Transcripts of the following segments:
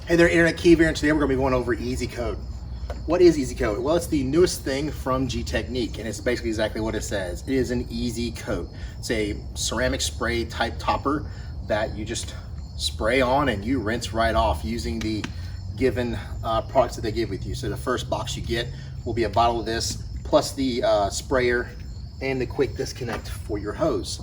Hey there, Internet Key here, and today we're going to be going over Easy Coat. What is Easy Coat? Well, it's the newest thing from Gtechniq, and it's basically exactly what it says. It is an easy coat. It's a ceramic spray type topper that you just spray on and you rinse right off using the given products that they give with you. So the first box you get will be a bottle of this, plus the sprayer and the quick disconnect for your hose.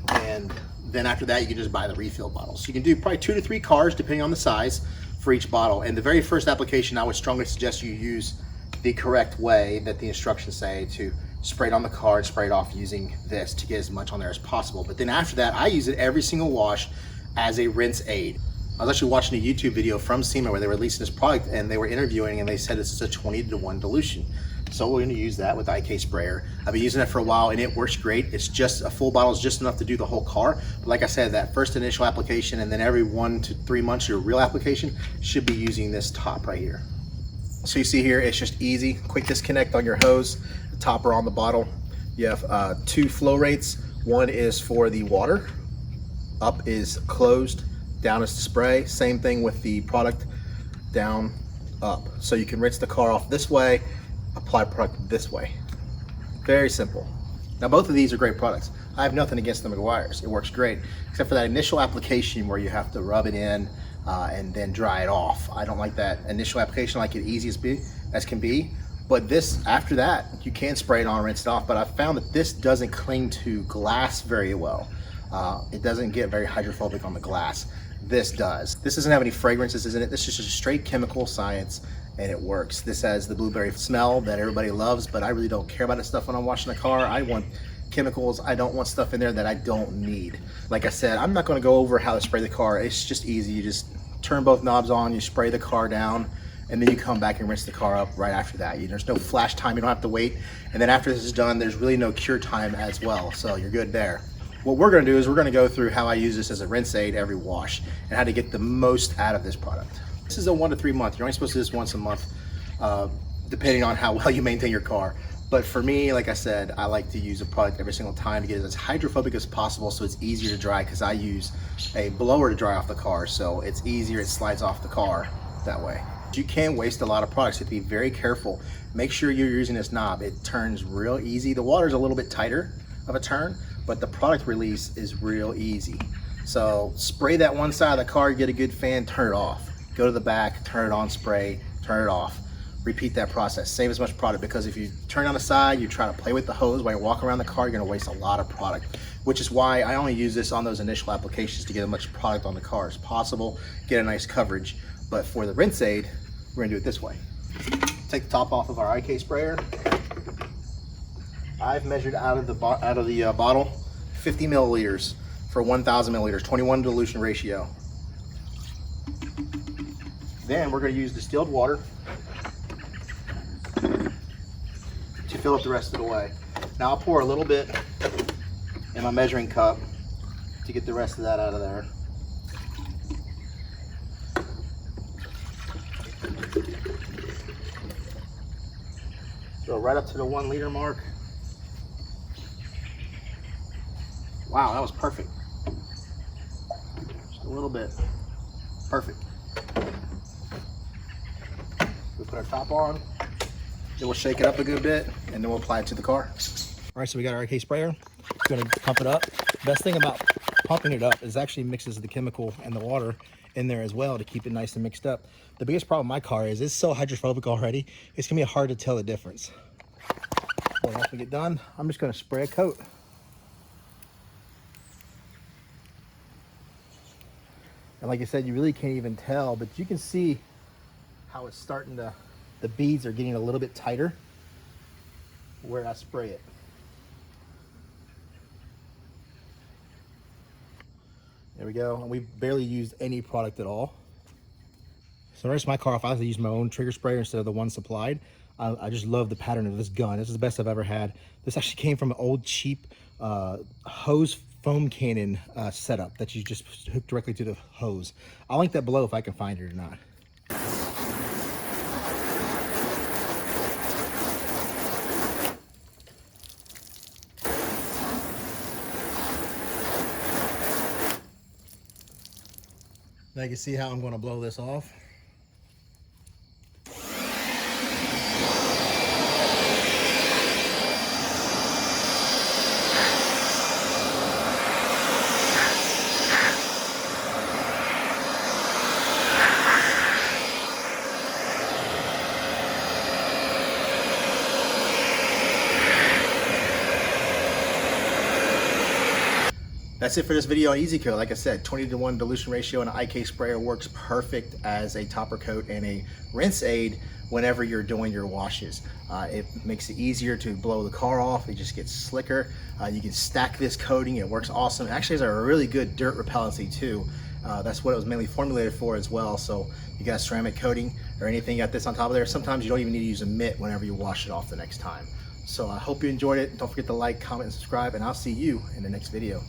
And then after that, you can just buy the refill bottles. So you can do probably 2 to 3 cars, depending on the size, for each bottle. And the very first application, I would strongly suggest you use the correct way that the instructions say, to spray it on the car and spray it off using this to get as much on there as possible. But then after that, I use it every single wash as a rinse aid. I was actually watching a YouTube video from SEMA where they were releasing this product, and they were interviewing, and they said this is a 20-to-1 dilution. So we're going to use that with the IK sprayer. I've been using it for a while and it works great. It's just a full bottle is just enough to do the whole car. But like I said, that first initial application and then every 1 to 3 months your real application should be using this top right here. So you see here, it's just easy, quick disconnect on your hose, the topper on the bottle. You have 2 flow rates. One is for the water, up is closed, down is the spray. Same thing with the product, down, up. So you can rinse the car off this way, apply product this way. Very simple. Now both of these are great products. I have nothing against the McGuire's. It works great, except for that initial application where you have to rub it in and then dry it off. I don't like that initial application. I like it easy as can be. But this, after that, you can spray it on and rinse it off. But I've found that this doesn't cling to glass very well. It doesn't get very hydrophobic on the glass. This does. This doesn't have any fragrances, isn't it? This is just straight chemical science, and it works. This has the blueberry smell that everybody loves, but I really don't care about this stuff when I'm washing a car. I want chemicals. I don't want stuff in there that I don't need. Like I said, I'm not going to go over how to spray the car. It's just easy. You just turn both knobs on, you spray the car down, and then you come back and rinse the car up right after that. There's no flash time. You don't have to wait. And then after this is done, there's really no cure time as well, so you're good there. What we're going to do is we're going to go through how I use this as a rinse aid every wash and how to get the most out of this product. This is a 1 to 3 month. You're only supposed to do this once a month, depending on how well you maintain your car. But for me, like I said, I like to use a product every single time to get it as hydrophobic as possible, so it's easier to dry, because I use a blower to dry off the car, so it's easier. It slides off the car that way. You can waste a lot of products. You have to be very careful. Make sure you're using this knob. It turns real easy. The water's a little bit tighter of a turn, but the product release is real easy. So spray that one side of the car, get a good fan, turn it off. Go to the back, turn it on, spray, turn it off. Repeat that process. Save as much product, because if you turn on the side, you try to play with the hose while you walk around the car, you're gonna waste a lot of product, which is why I only use this on those initial applications to get as much product on the car as possible, get a nice coverage. But for the rinse aid, we're gonna do it this way. Take the top off of our IK sprayer. I've measured out of the bottle 50 milliliters for 1,000 milliliters, 21 dilution ratio. Then we're going to use distilled water to fill up the rest of the way. Now I'll pour a little bit in my measuring cup to get the rest of that out of there. So right up to the 1 liter mark. Wow, that was perfect. Just a little bit. Perfect. We'll put our top on, then we'll shake it up a good bit, and then we'll apply it to the car. All right, so we got our IK sprayer. It's gonna pump it up. Best thing about pumping it up is actually mixes the chemical and the water in there as well to keep it nice and mixed up. The biggest problem with my car is it's so hydrophobic already, it's gonna be hard to tell the difference. Well, once we get done, I'm just gonna spray a coat. And like I said, you really can't even tell, but you can see how it's starting to, the beads are getting a little bit tighter where I spray it. There we go. And we barely used any product at all. So to rinse my car off, I have to use my own trigger sprayer instead of the one supplied. I just love the pattern of this gun. This is the best I've ever had. This actually came from an old cheap hose foam cannon setup that you just hook directly to the hose. I'll link that below if I can find it or not. Now you can see how I'm going to blow this off. That's it for this video on Easy Coat. Like I said, 20-to-1 dilution ratio, and an IK sprayer works perfect as a topper coat and a rinse aid whenever you're doing your washes. It makes it easier to blow the car off. It just gets slicker. You can stack this coating. It works awesome. It actually has a really good dirt repellency too. That's what it was mainly formulated for as well. So you got a ceramic coating or anything, you got this on top of there. Sometimes you don't even need to use a mitt whenever you wash it off the next time. So I hope you enjoyed it. Don't forget to like, comment, and subscribe, and I'll see you in the next video.